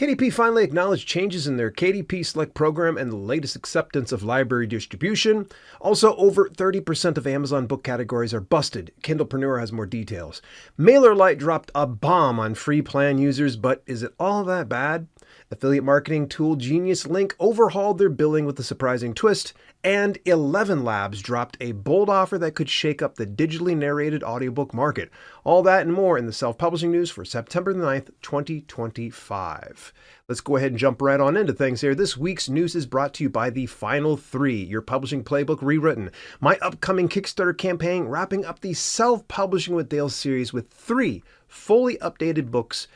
KDP finally acknowledged changes in their KDP Select program and the latest acceptance of library distribution. Also, over 30% of Amazon book categories are busted. Kindlepreneur has more details. MailerLite dropped a bomb on free plan users, but is it all that bad? Affiliate marketing tool GeniusLink overhauled their billing with a surprising twist, and 11 Labs dropped a bold offer that could shake up the digitally narrated audiobook market. All that and more in the self-publishing news for September 9th, 2025. Let's go ahead and jump right on into things here. This week's news is brought to you by The Final 3, your publishing playbook rewritten. My upcoming Kickstarter campaign wrapping up the Self-Publishing with Dale series with 3 fully updated books.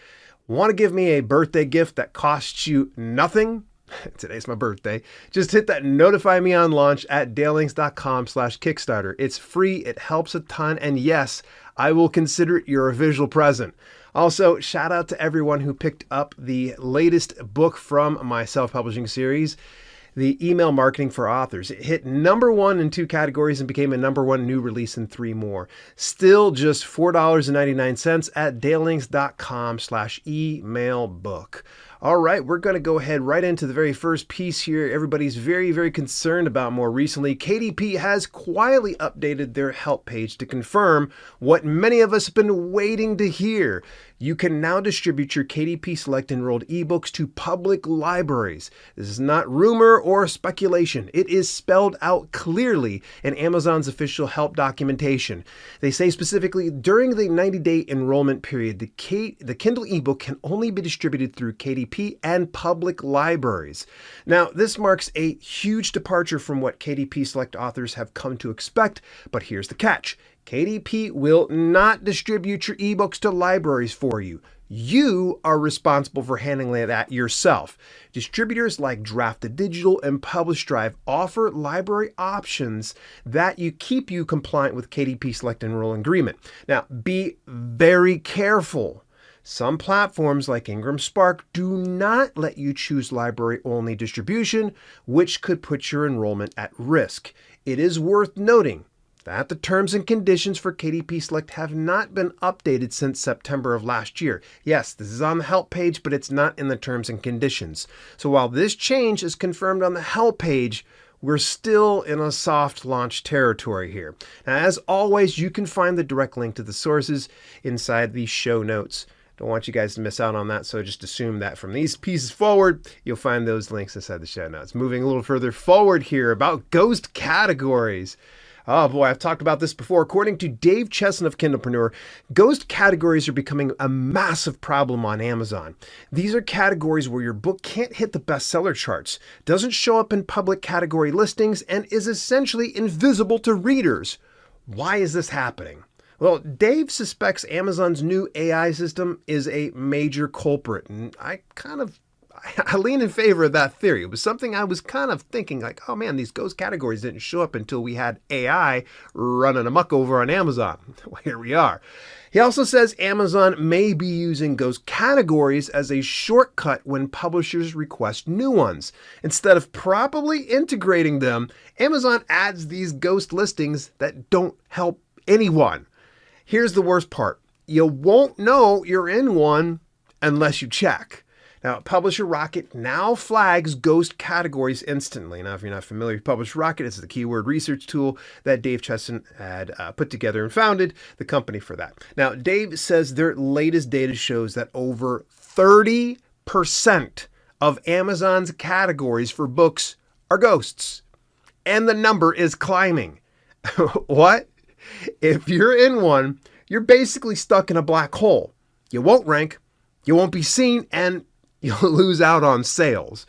Want to give me a birthday gift that costs you nothing? Today's my birthday. Just hit that notify me on launch at dalelinks.com/Kickstarter. It's free, it helps a ton, and yes, I will consider it your visual present. Also, shout out to everyone who picked up the latest book from my self-publishing series, the email marketing for authors. It hit #1 in 2 categories and became a #1 new release in 3 more. Still just $4.99 at dalelinks.com/emailbook. All right, we're going to go ahead right into the very first piece here. Everybody's very, very concerned about more recently. KDP has quietly updated their help page to confirm what many of us have been waiting to hear. You can now distribute your KDP Select enrolled ebooks to public libraries. This is not rumor or speculation. It is spelled out clearly in Amazon's official help documentation. They say specifically, during the 90-day enrollment period, the Kindle ebook can only be distributed through KDP and public libraries. Now, this marks a huge departure from what KDP Select authors have come to expect, but here's the catch. KDP will not distribute your ebooks to libraries for you. You are responsible for handling that yourself. Distributors like Draft2Digital and PublishDrive offer library options that keep you compliant with KDP Select Enroll agreement. Now, be very careful. Some platforms like Ingram Spark do not let you choose library-only distribution, which could put your enrollment at risk. It is worth noting that the terms and conditions for KDP Select have not been updated since September of last year. Yes, this is on the help page, but it's not in the terms and conditions. So while this change is confirmed on the help page, we're still in a soft launch territory here. Now, as always, you can find the direct link to the sources inside the show notes. Don't want you guys to miss out on that, so just assume that from these pieces forward, you'll find those links inside the show notes. Moving a little further forward here about ghost categories. Oh boy, I've talked about this before. According to Dave Chesson of Kindlepreneur, ghost categories are becoming a massive problem on Amazon. These are categories where your book can't hit the bestseller charts, doesn't show up in public category listings, and is essentially invisible to readers. Why is this happening? Well, Dave suspects Amazon's new AI system is a major culprit, and I lean in favor of that theory. It was something I was kind of thinking like, oh man, these ghost categories didn't show up until we had AI running amok over on Amazon. Well, here we are. He also says Amazon may be using ghost categories as a shortcut when publishers request new ones. Instead of properly integrating them, Amazon adds these ghost listings that don't help anyone. Here's the worst part. You won't know you're in one unless you check. Now, Publisher Rocket now flags ghost categories instantly. Now, if you're not familiar with Publisher Rocket, it's the keyword research tool that Dave Chesson had put together and founded the company for that. Now, Dave says their latest data shows that over 30% of Amazon's categories for books are ghosts. And the number is climbing. What? If you're in one, you're basically stuck in a black hole. You won't rank, you won't be seen, and you'll lose out on sales.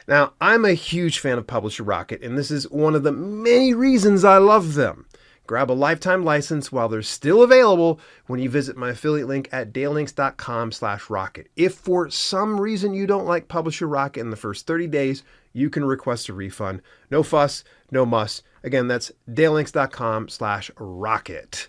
Now, I'm a huge fan of Publisher Rocket, and this is one of the many reasons I love them. Grab a lifetime license while they're still available when you visit my affiliate link at dalelinks.com/rocket. If for some reason you don't like Publisher Rocket in the first 30 days, you can request a refund. No fuss, no muss. Again, that's dalelinks.com/rocket.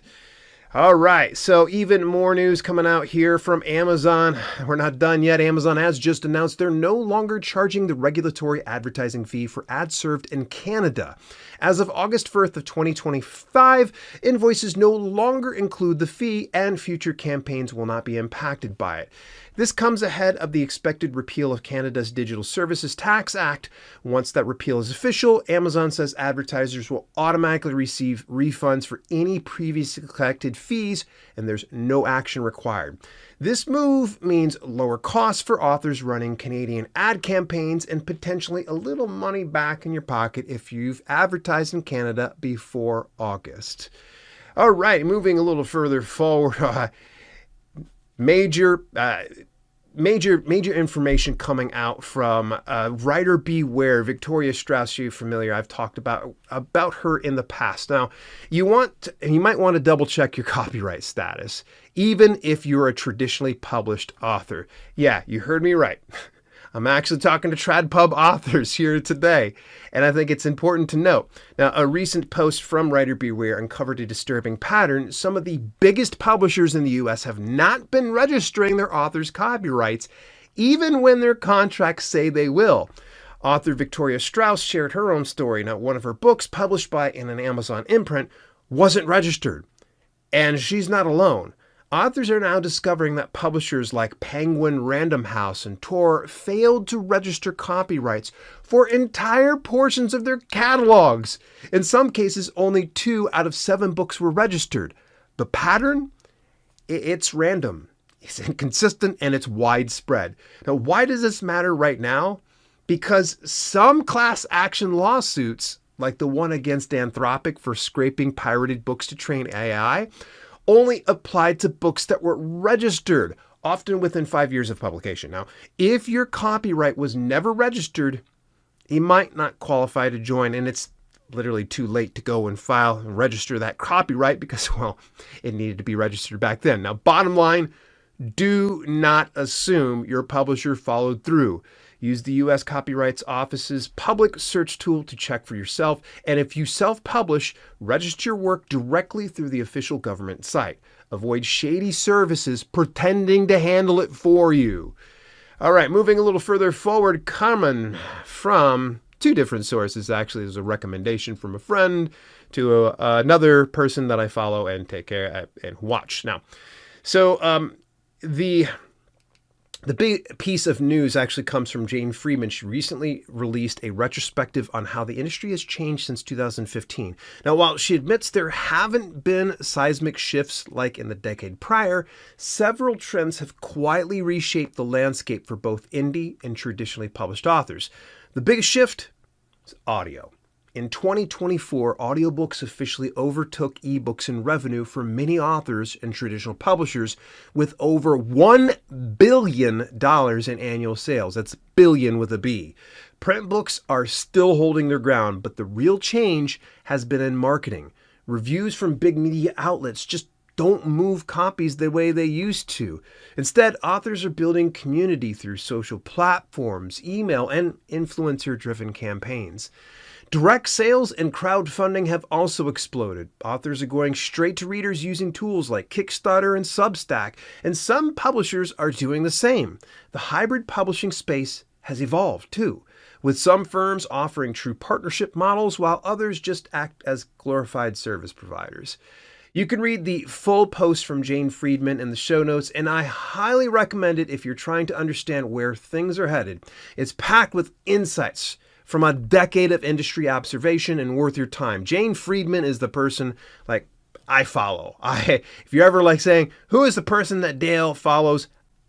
All right, so even more news coming out here from Amazon. We're not done yet. Amazon has just announced they're no longer charging the regulatory advertising fee for ads served in Canada. As of August 1st of 2025, invoices no longer include the fee and future campaigns will not be impacted by it. This comes ahead of the expected repeal of Canada's Digital Services Tax Act. Once that repeal is official, Amazon says advertisers will automatically receive refunds for any previously collected fees, and there's no action required. This move means lower costs for authors running Canadian ad campaigns and potentially a little money back in your pocket if you've advertised in Canada before August. All right, moving a little further forward, major information coming out from writer beware, Victoria Strauss. You're familiar. I've talked about her in the past. Now, you might want to double check your copyright status, even if you're a traditionally published author. Yeah, you heard me right. I'm actually talking to TradPub authors here today, and I think it's important to note. Now, a recent post from Writer Beware uncovered a disturbing pattern. Some of the biggest publishers in the U.S. have not been registering their authors' copyrights, even when their contracts say they will. Author Victoria Strauss shared her own story. Now, one of her books, published by an Amazon imprint, wasn't registered, and she's not alone. Authors are now discovering that publishers like Penguin Random House and Tor failed to register copyrights for entire portions of their catalogs. In some cases, only 2 out of 7 books were registered. The pattern? It's random, it's inconsistent, and it's widespread. Now, why does this matter right now? Because some class action lawsuits, like the one against Anthropic for scraping pirated books to train AI, only applied to books that were registered, often within 5 years of publication. Now, if your copyright was never registered, you might not qualify to join, and it's literally too late to go and file and register that copyright because, well, it needed to be registered back then. Now, bottom line, do not assume your publisher followed through. Use the U.S. Copyright Office's public search tool to check for yourself. And if you self-publish, register your work directly through the official government site. Avoid shady services pretending to handle it for you. All right, moving a little further forward, coming from 2 different sources. Actually, there's a recommendation from a friend to another person that I follow and take care and watch. Now, so the big piece of news actually comes from Jane Friedman. She recently released a retrospective on how the industry has changed since 2015. Now, while she admits there haven't been seismic shifts like in the decade prior, several trends have quietly reshaped the landscape for both indie and traditionally published authors. The biggest shift is audio. In 2024, audiobooks officially overtook ebooks in revenue for many authors and traditional publishers with over $1 billion in annual sales. That's billion with a B. Print books are still holding their ground, but the real change has been in marketing. Reviews from big media outlets just don't move copies the way they used to. Instead, authors are building community through social platforms, email, and influencer-driven campaigns. Direct sales and crowdfunding have also exploded. Authors are going straight to readers using tools like Kickstarter and Substack, and some publishers are doing the same. The hybrid publishing space has evolved too, with some firms offering true partnership models while others just act as glorified service providers. You can read the full post from Jane Friedman in the show notes, and I highly recommend it if you're trying to understand where things are headed. It's packed with insights from a decade of industry observation and worth your time. Jane Friedman is the person I follow. If you're ever saying, who is the person that Dale follows?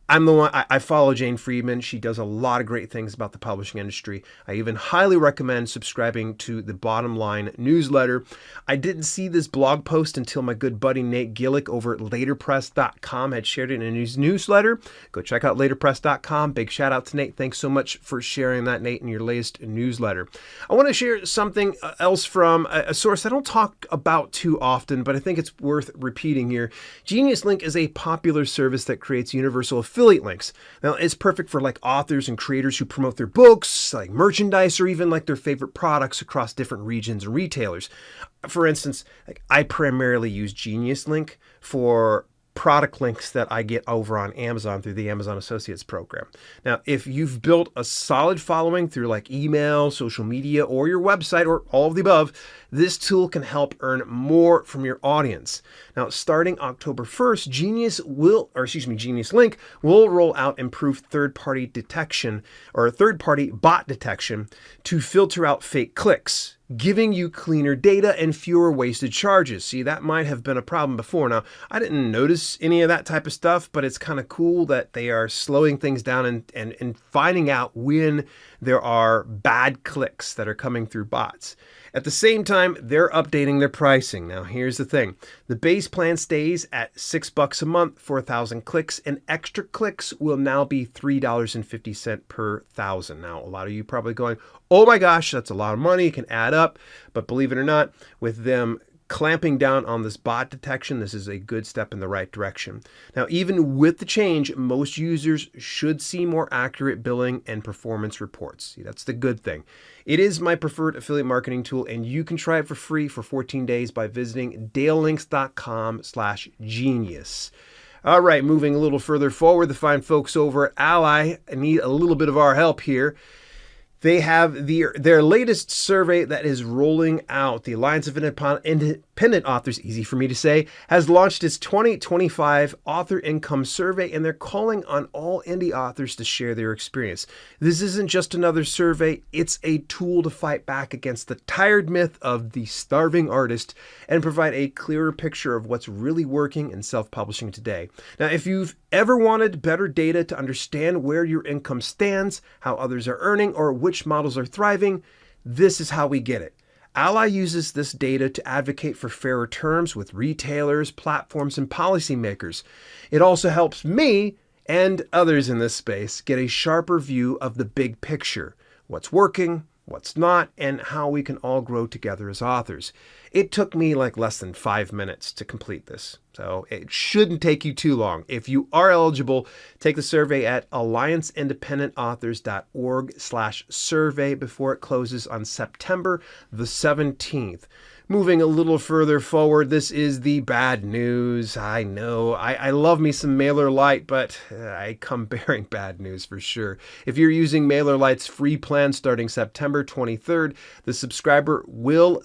I'm the one. I follow Jane Friedman. She does a lot of great things about the publishing industry. I even highly recommend subscribing to the Bottom Line newsletter. I didn't see this blog post until my good buddy Nate Gillick over at laterpress.com had shared it in his newsletter. Go check out laterpress.com. Big shout out to Nate. Thanks so much for sharing that, Nate, in your latest newsletter. I want to share something else from a source I don't talk about too often, but I think it's worth repeating here. GeniusLink is a popular service that creates universal affiliate links. Now, it's perfect for authors and creators who promote their books, merchandise, or even their favorite products across different regions and retailers. For instance, I primarily use GeniusLink for product links that I get over on Amazon through the Amazon Associates program. Now, if you've built a solid following through email, social media, or your website, or all of the above, This tool can help earn more from your audience. Now, starting October 1st, GeniusLink will roll out improved third-party detection or third-party bot detection to filter out fake clicks, giving you cleaner data and fewer wasted charges. See, that might have been a problem before. Now, I didn't notice any of that type of stuff, but it's kind of cool that they are slowing things down and finding out when there are bad clicks that are coming through bots. At the same time, they're updating their pricing. Now, here's the thing. The base plan stays at $6 a month for 1,000 clicks, and extra clicks will now be $3.50 per 1,000. Now, a lot of you probably going, oh my gosh, that's a lot of money. It can add up. But believe it or not, with them clamping down on this bot detection, this is a good step in the right direction. Now, even with the change, most users should see more accurate billing and performance reports. See, that's the good thing. It is my preferred affiliate marketing tool, and you can try it for free for 14 days by visiting dalelinks.com/genius. All right, moving a little further forward, the fine folks over at ALLi need a little bit of our help here. They have their latest survey that is rolling out. The Alliance of Independent Authors, easy for me to say, has launched its 2025 Author Income Survey, and they're calling on all indie authors to share their experience. This isn't just another survey, it's a tool to fight back against the tired myth of the starving artist and provide a clearer picture of what's really working in self-publishing today. Now, if you've ever wanted better data to understand where your income stands, how others are earning, or which models are thriving, this is how we get it. ALLi uses this data to advocate for fairer terms with retailers, platforms, and policymakers. It also helps me and others in this space get a sharper view of the big picture, what's working, what's not, and how we can all grow together as authors. It took me like less than 5 minutes to complete this, so it shouldn't take you too long. If you are eligible, take the survey at allianceindependentauthors.org/survey before it closes on September the 17th. Moving a little further forward, this is the bad news. I know, I love me some MailerLite, but I come bearing bad news for sure. If you're using MailerLite's free plan starting September 23rd, the subscriber will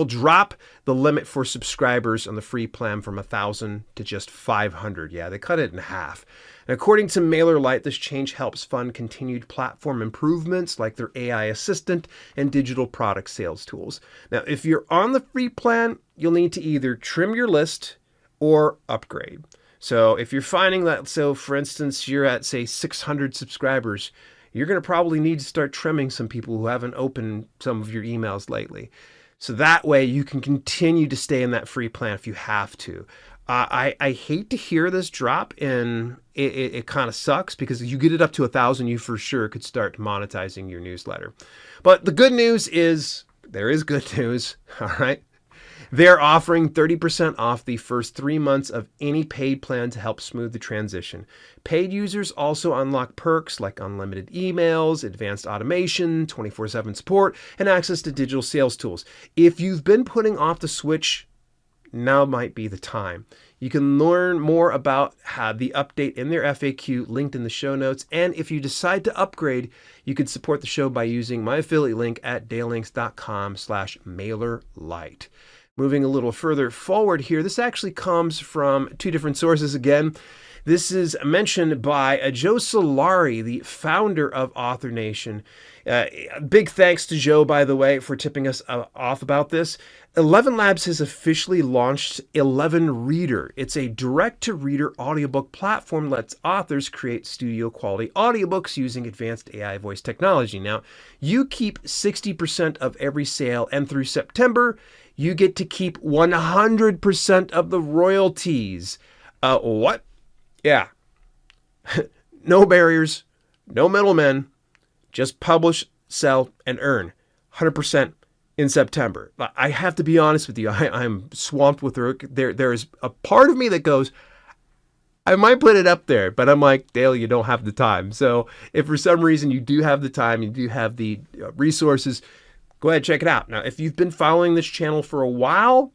drop the limit for subscribers on the free plan from 1,000 to just 500. Yeah, they cut it in half. And according to MailerLite, this change helps fund continued platform improvements like their AI assistant and digital product sales tools. Now, if you're on the free plan, you'll need to either trim your list or upgrade. So if you're finding that, so for instance, you're at, say, 600 subscribers, you're going to probably need to start trimming some people who haven't opened some of your emails lately. So that way you can continue to stay in that free plan if you have to. I hate to hear this drop, and it kind of sucks because you get it up to 1,000, you for sure could start monetizing your newsletter. But the good news is, there is good news, all right? They're offering 30% off the first 3 months of any paid plan to help smooth the transition. Paid users also unlock perks like unlimited emails, advanced automation, 24/7 support, and access to digital sales tools. If you've been putting off the switch, now might be the time. You can learn more about the update in their FAQ linked in the show notes. And if you decide to upgrade, you can support the show by using my affiliate link at dalelinks.com/MailerLite. Moving a little further forward here, this actually comes from 2 different sources again. This is mentioned by Joe Solari, the founder of Author Nation. Big thanks to Joe, by the way, for tipping us off about this. 11 Labs has officially launched ElevenReader. It's a direct-to-reader audiobook platform that lets authors create studio-quality audiobooks using advanced AI voice technology. Now, you keep 60% of every sale, and through September, you get to keep 100% of the royalties. What? Yeah. No barriers, no middlemen, just publish, sell, and earn 100% in September. I have to be honest with you, I'm swamped with work. There is a part of me that goes, I might put it up there, but I'm like, Dale, you don't have the time. So if for some reason you do have the time, you do have the resources, go ahead, check it out. Now, if you've been following this channel for a while,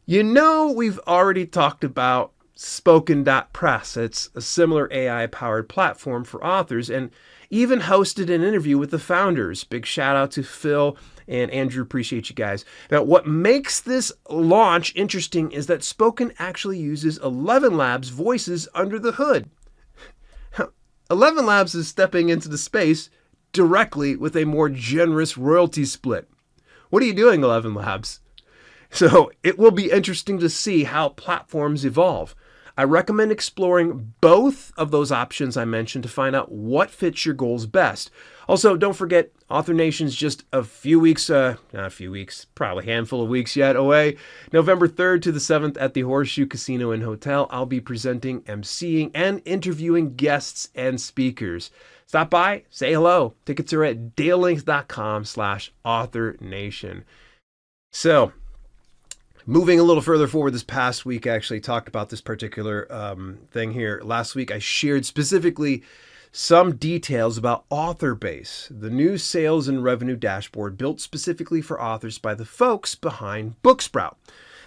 you know we've already talked about Spoken.press. It's a similar AI-powered platform for authors, and even hosted an interview with the founders. Big shout out to Phil and Andrew. Appreciate you guys. Now, what makes this launch interesting is that Spoken actually uses ElevenLabs voices under the hood. ElevenLabs is stepping into the space directly with a more generous royalty split. What are you doing, ElevenLabs? So it will be interesting to see how platforms evolve. I recommend exploring both of those options I mentioned to find out what fits your goals best. Also, don't forget, Author Nation's just a few weeks, not a few weeks, probably a handful of weeks yet away. November 3rd to the 7th at the Horseshoe Casino and Hotel. I'll be presenting, emceeing, and interviewing guests and speakers. Stop by, say hello. Tickets are at dalelinks.com/AuthorNation. So, moving a little further forward, this past week I actually talked about this particular thing here. Last week I shared specifically some details about AuthorBase, the new sales and revenue dashboard built specifically for authors by the folks behind Booksprout.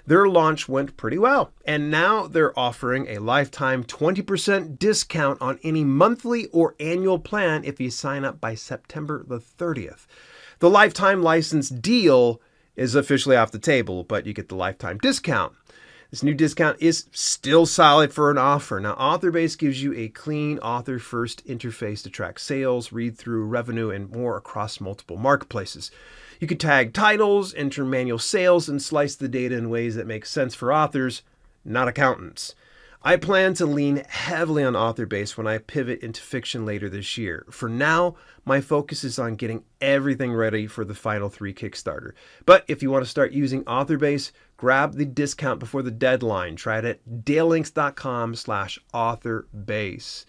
Their launch went pretty well, and now they're offering a lifetime 20% discount on any monthly or annual plan if you sign up by September the 30th. The lifetime license deal is officially off the table, but you get the lifetime discount. This new discount is still solid for an offer. Now, AuthorBase gives you a clean author-first interface to track sales, read through revenue, and more across multiple marketplaces. You can tag titles, enter manual sales, and slice the data in ways that make sense for authors, not accountants. I plan to lean heavily on AuthorBase when I pivot into fiction later this year. For now, my focus is on getting everything ready for the final 3 Kickstarter. But if you want to start using AuthorBase, grab the discount before the deadline. Try it at dalelinks.com/AuthorBase.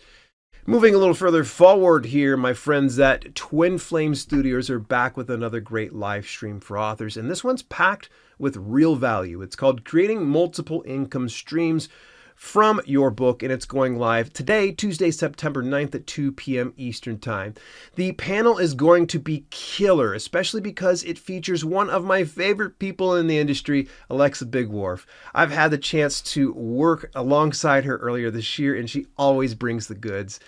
Moving a little further forward here, my friends at Twin Flame Studios are back with another great live stream for authors, and this one's packed with real value. It's called Creating Multiple Income Streams from Your Book, and it's going live today, Tuesday, September 9th at 2 p.m. Eastern Time. The panel is going to be killer, especially because it features one of my favorite people in the industry, Alexa Bigwharf. I've had the chance to work alongside her earlier this year, and she always brings the goods.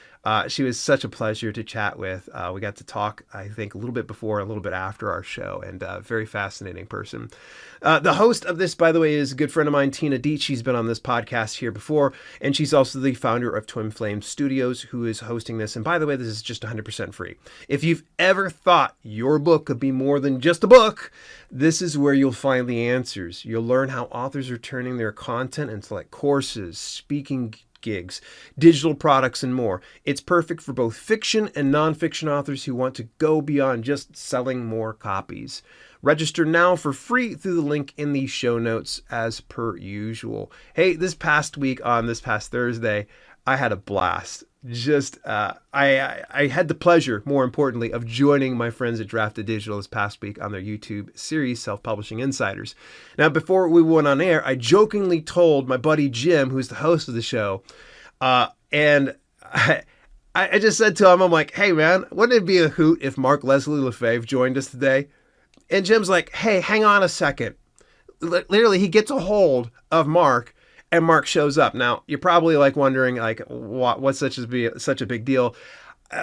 She was such a pleasure to chat with. We got to talk, I think, a little bit before, a little bit after our show, and a very fascinating person. The host of this, by the way, is a good friend of mine, Tina Dietz. She's been on this podcast here before, and she's also the founder of Twin Flame Studios, who is hosting this. And by the way, this is just 100% free. If you've ever thought your book could be more than just a book, this is where you'll find the answers. You'll learn how authors are turning their content into like courses, speaking gigs, digital products, and more. It's perfect for both fiction and nonfiction authors who want to go beyond just selling more copies. Register now for free through the link in the show notes as per usual. Hey, this past Thursday, I had a blast. I had the pleasure, more importantly, of joining my friends at Drafted Digital this past week on their YouTube series, Self-Publishing Insiders. Now, before we went on air, I jokingly told my buddy Jim, who's the host of the show, and I just said to him, I'm like, hey man, wouldn't it be a hoot if Mark Leslie Lefebvre joined us today? And Jim's like, hey, hang on a second. Literally, he gets a hold of Mark, and Mark shows up. Now, you're probably like wondering, like, what's such a big deal?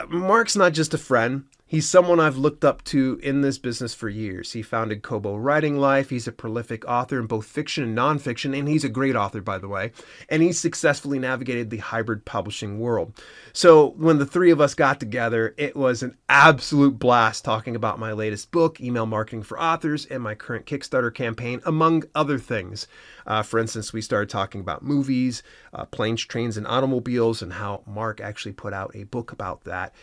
Mark's not just a friend. He's someone I've looked up to in this business for years. He founded Kobo Writing Life. He's a prolific author in both fiction and nonfiction, and he's a great author, by the way. And he's successfully navigated the hybrid publishing world. So when the three of us got together, it was an absolute blast talking about my latest book, Email Marketing for Authors, and my current Kickstarter campaign, among other things. For instance, we started talking about movies, planes, trains, and automobiles, and how Mark actually put out a book about that.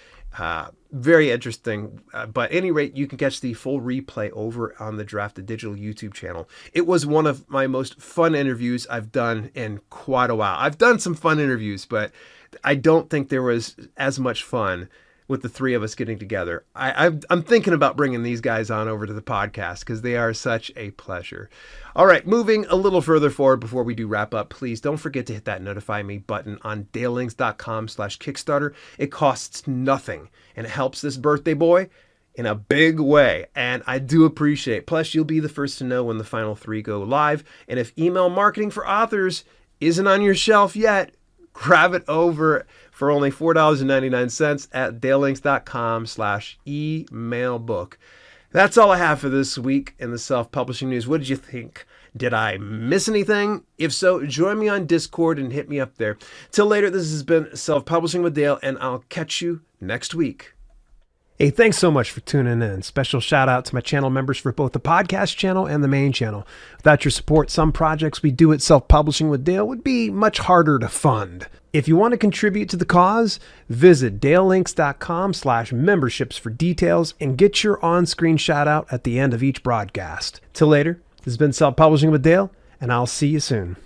Very interesting, but at any rate, you can catch the full replay over on the Drafted Digital YouTube channel. It was one of my most fun interviews I've done in quite a while. I've done some fun interviews, but I don't think there was as much fun with the three of us getting together. I'm thinking about bringing these guys on over to the podcast because they are such a pleasure. All right, moving a little further forward before we do wrap up, please don't forget to hit that notify me button on dalelinks.com/Kickstarter. It costs nothing and it helps this birthday boy in a big way, and I do appreciate it. Plus, you'll be the first to know when the final 3 go live, and if Email Marketing for Authors isn't on your shelf yet, grab it over for only $4.99 at dalelinks.com/emailbook. That's all I have for this week in the self-publishing news. What did you think? Did I miss anything? If so, join me on Discord and hit me up there. Till later, this has been Self-Publishing with Dale, and I'll catch you next week. Hey, thanks so much for tuning in. Special shout out to my channel members for both the podcast channel and the main channel. Without your support, some projects we do at Self-Publishing with Dale would be much harder to fund. If you want to contribute to the cause, visit dalelinks.com/memberships for details and get your on-screen shout out at the end of each broadcast. Till later, this has been Self-Publishing with Dale, and I'll see you soon.